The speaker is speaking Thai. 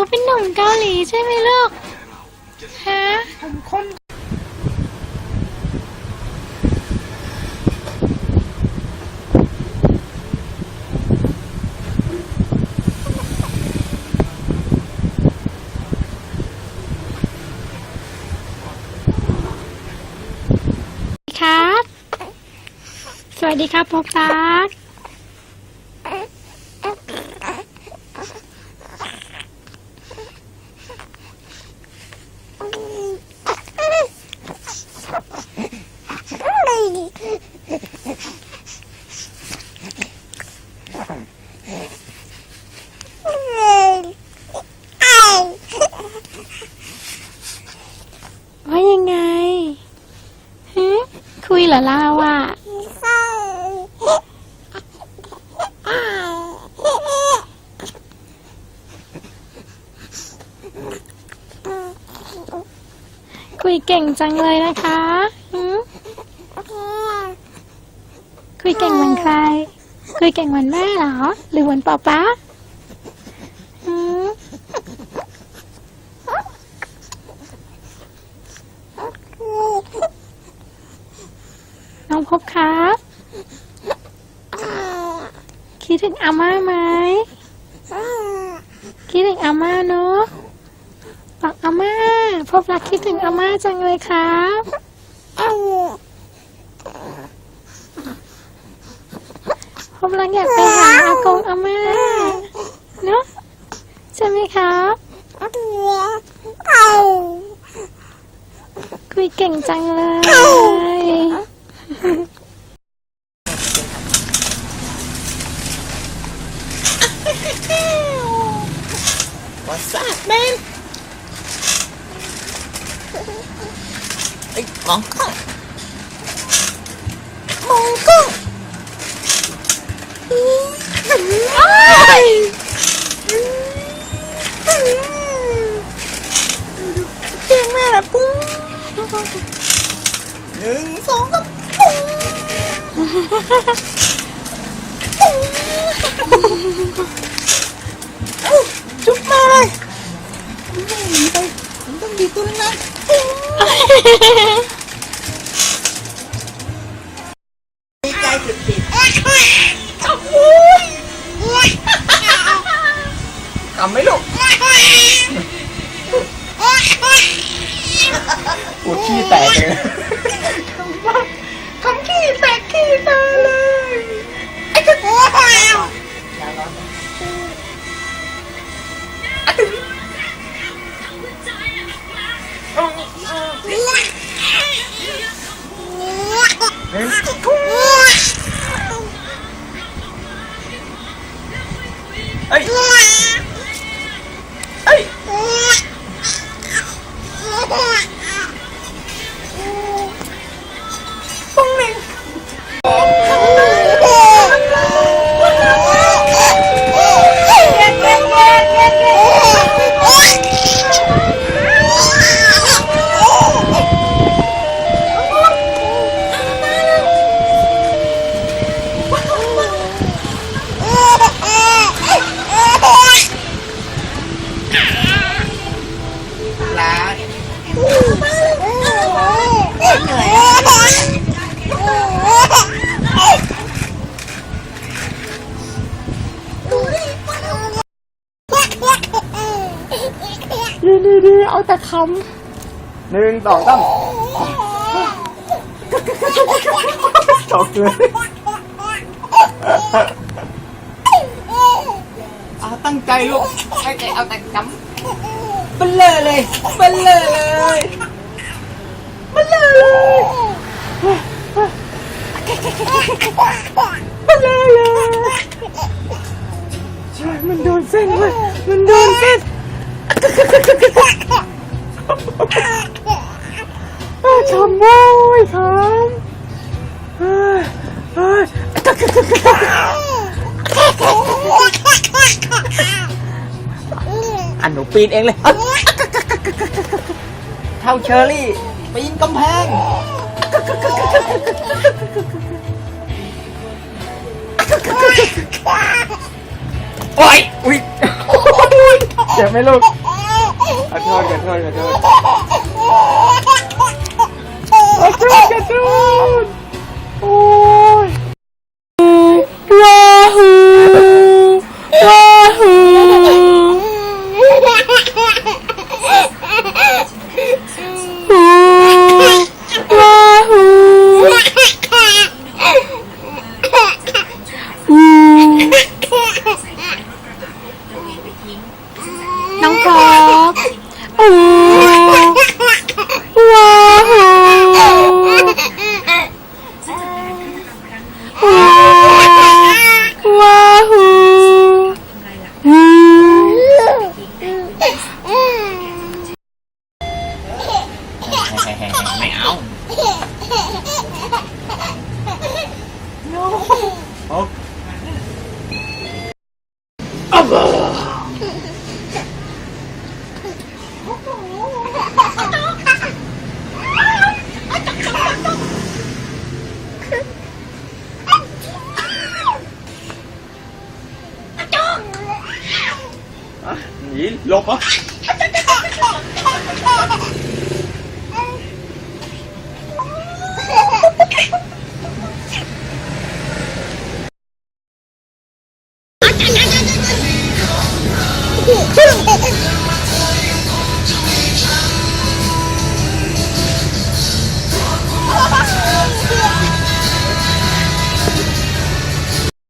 เป็นหนุ่มเกาหลีใช่ไหมลูกฮะคนครับสวัสดีครับพ่อป๊าว่ายังไงคุยเหรอเราอ่ะคุยเก่งจังเลยนะคะคุยเก่งเหมือนใครคุยเก่งเหมือนแม่เหรอหรือเหมือนป๊าป๊าน้องพบครับคิดถึงอาม่าไหมคิดถึงอาม่าเนอะบอกอาม่าพบรักคิดถึงอาม่าจังเลยครับพบรักอยากไปหาอากงอาม่าเนอะใช่ไหมครับคุยเก่งจังเลยWhat's up, man? มองกล้องเก่งแม่ละปุ้ง1 2 3ปุ้งจุ๊บมาเลยมันต้องดีตัวนั้นดีใจสุดๆทำไหมลูกปวดขี้แตกเลยทำขี้แตกขี้ตาเลยไอ้กระโดดอย่าร้อนเอ้ยเอ้ยปุ้งหนึ่งดีเอาแต่คำ1 2 3จบเลยเอาตั้งใจลูกตั้งใจเอาแต่คำเบลเลยเบลเลยเบลเลยเบลเลยใช่มันโดนเส้นเลยมันโดนเส้นทำโว้ยทำอันหนูปีนเองเลยเท่าเชอรี่ปีนกำแพงโอ้ยอุ้ย เจ็บไหมลูกขอโทษโอ้ยว้าฮูว้าฮูน้องพบว้าวว้าวไม่เอาหนีหลบเหรอ